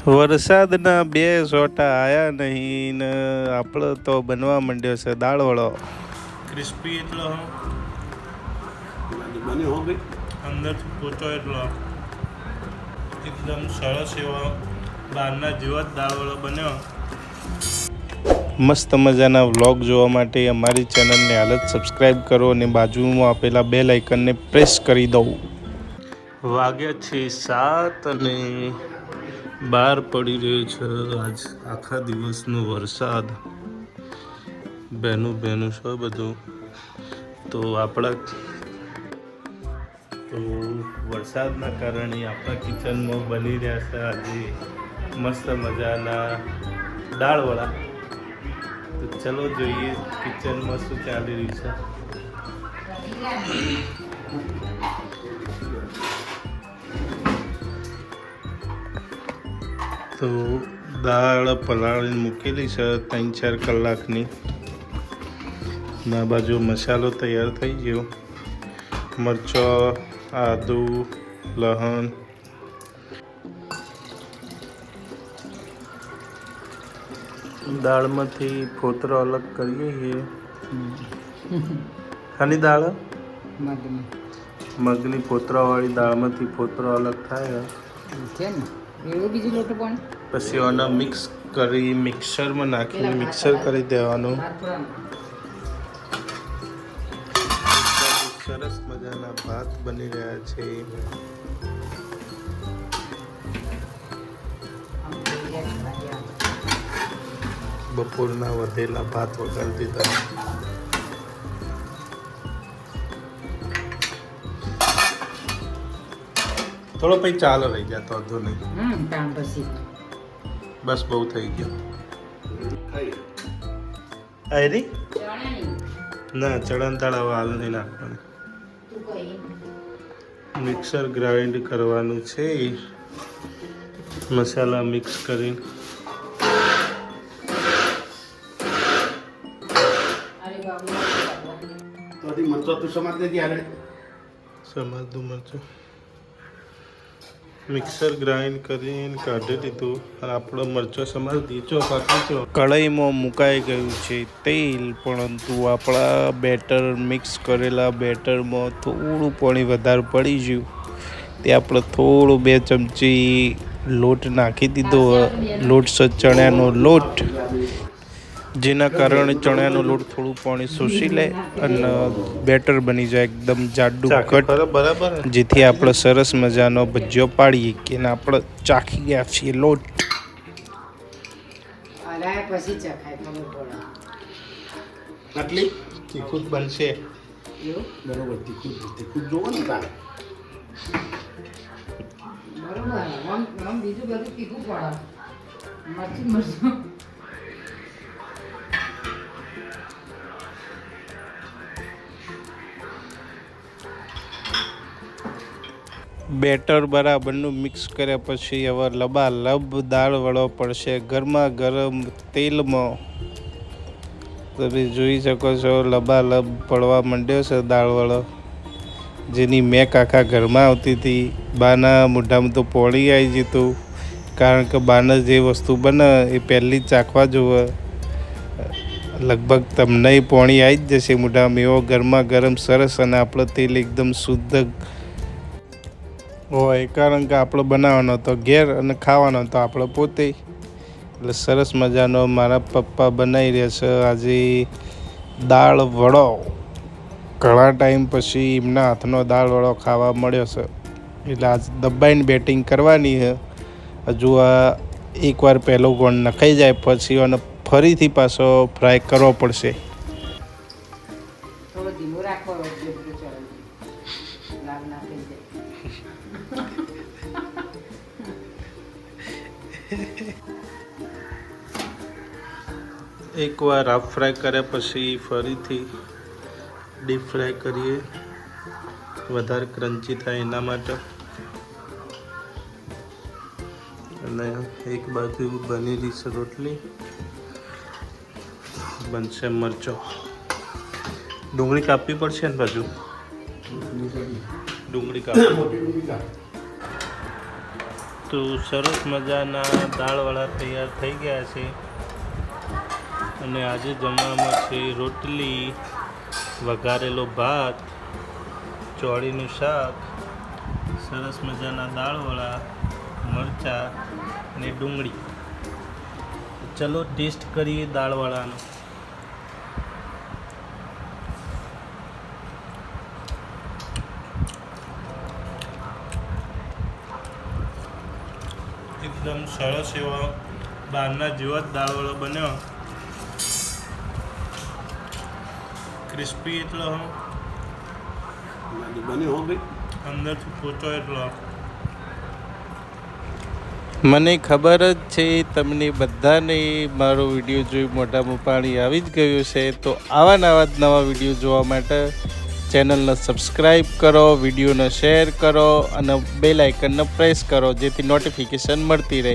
વરસાદના 2 સોટા આયા નહીં ને આપણો તો બનવા માંડ્યો છે દાળવડો. ક્રિસ્પી એટલો બને હો ભાઈ, અંદરથી પોચો એટલો એકદમ સરસ એવો બહારના જેવો જ દાળવડો બન્યો. મસ્ત મજાના વ્લોગ જોવા માટે અમારી ચેનલને હાલ જ સબસ્ક્રાઈબ કરો અને બાજુમાં આપેલા બેલ આઇકનને પ્રેસ કરી દો. વાગ્યા છે 7 અને બહાર પડી રહ્યો છે આજ આખા દિવસનો વરસાદ. બહેનું છે બધું. તો વરસાદના કારણે આપણા કિચનમાં બની રહ્યા છે આજે મસ્ત મજાના દાળવડા. તો ચલો જોઈએ કિચનમાં શું ચાલી રહ્યું છે. તો દાળ પલાળીને મૂકેલી છે 3-4 કલાકની. આ બાજુ મસાલો તૈયાર થઈ ગયો. મરચો, આદુ, લસણ, દાળમાંથી ફોતરો અલગ કરીએ છીએ. ખાલી દાળ મગની ફોતરાવાળી દાળમાંથી ફોતરો અલગ થાય છે ને એવું બીજું લોટ પણ પછી આને મિક્સ કરી મિક્સરમાં નાખીને મિક્સર કરી દેવાનું. સરસ મજાના ભાત બની રહ્યા છે. બપોરના વધેલા ભાત વગાડી દીધા. થોડો પછી ચાલો લઈ જતો હતો નહીં. કામ પછી બસ બહુ થઈ ગયો. ખાઈ આયરી ના ચણા દાળ હવે હાલ નહીં નાખવાની. મિક્સર ગ્રાઇન્ડ કરવાનું છે. મસાલા મિક્સ કરીને તો હજી મરચો તું સમાજ નથી આગળ સમાજનું મરચું મિક્સર ગ્રાઇન્ડ કરીને કાઢી દીધું. અને આપણો મરચો સમાજ દીચો પાકી. કઢાઈમાં મુકાઈ ગયું છે તેલ, પરંતુ આપણા બેટર મિક્સ કરેલા બેટરમાં થોડું પાણી વધારે પડી ગયું. તે આપણે થોડું 2 ચમચી લોટ નાખી દીધો. લોટ છે ચણાનો લોટ, જેના કારણે ચણાનો લોટ થોડું પાણી શોષી લે અને બેટર બની જાય એકદમ જાડું ઘટ, જેથી આપણે સરસ મજાનો ભજીયો પાડીએ કે આપણે ચાખી ગયા છીએ લોટ. પછી ચખાય ખબર પડે. આટલી તીખું જ બનશે. બરોબર તીખું જોવો ને તારે બરોબર આમ બીજું બધું તીખું પડે. મરચું બેટર બરાબરનું મિક્સ કર્યા પછી હવે લબાલબ દાળ વડો પડશે ગરમા ગરમ તેલમાં. તમે જોઈ શકો છો લબાલબ પડવા માંડ્યો છે દાળ વડો, જેની મેક આખા ઘરમાં આવતી હતી. બાના મોઢામાં તો પોળી આવી જતું, કારણ કે બાને જે વસ્તુ બને એ પહેલી જ ચાખવા જોવે. લગભગ તમને પોણી આવી જ જશે મોઢામાં. એવો ગરમા ગરમ સરસ અને આપણો તેલ એકદમ શુદ્ધ હોય, કારણ કે આપણો બનાવવાનો તો ઘેર અને ખાવાનો તો આપણો પોતે. એટલે સરસ મજાનો મારા પપ્પા બનાવી રહ્યા છે આજે દાળ વડો. ઘણા ટાઈમ પછી એમના હાથનો દાળ વડો ખાવા મળ્યો છે, એટલે આજ દબાઈને બેટિંગ કરવાની છે. હજુ આ એકવાર પહેલો ગોળ નખાઈ જાય પછી અને ફરીથી પાછો ફ્રાય કરવો પડશે. થોડો ધીમો રાખવો લાલ ના થઈ જાય. એકવાર હાફ ફ્રાય કર્યા પછી ફરીથી ડીપ ફ્રાય કરીએ, વધારે ક્રન્ચી થાય એના માટે. અને એક બાજુ બનેલી છે રોટલી, બનશે મરચો. ડુંગળી કાપવી પડશે ને બાજુ ડુંગળી કાપવી. તો તો સરસ મજાના દાળવાળા તૈયાર થઈ ગયા છે અને આજે જમવામાં છે રોટલી, વઘારેલો ભાત, ચોળીનું શાક, સરસ મજાના દાળવાળા, મરચાં અને ડુંગળી. ચલો ટેસ્ટ કરીએ દાળવાળાનો. એકદમ સરસ એવો બહારના જેવો જ દાળવાળો બન્યો. ક્રિસ્પી એટલો બન્યો હો ભાઈ. અંદરથી પોચો એટલો. મને ખબર જ છે તમને બધાને મારો વિડીયો જોઈ મોઢામાં પાણી આવી જ ગયું છે. તો આવા નવા વિડીયો જોવા માટે ચેનલને સબસ્ક્રાઈબ કરો, વિડીયોને શેર કરો અને બેલ આઇકનને પ્રેસ કરો જેથી નોટિફિકેશન મળતી રહે.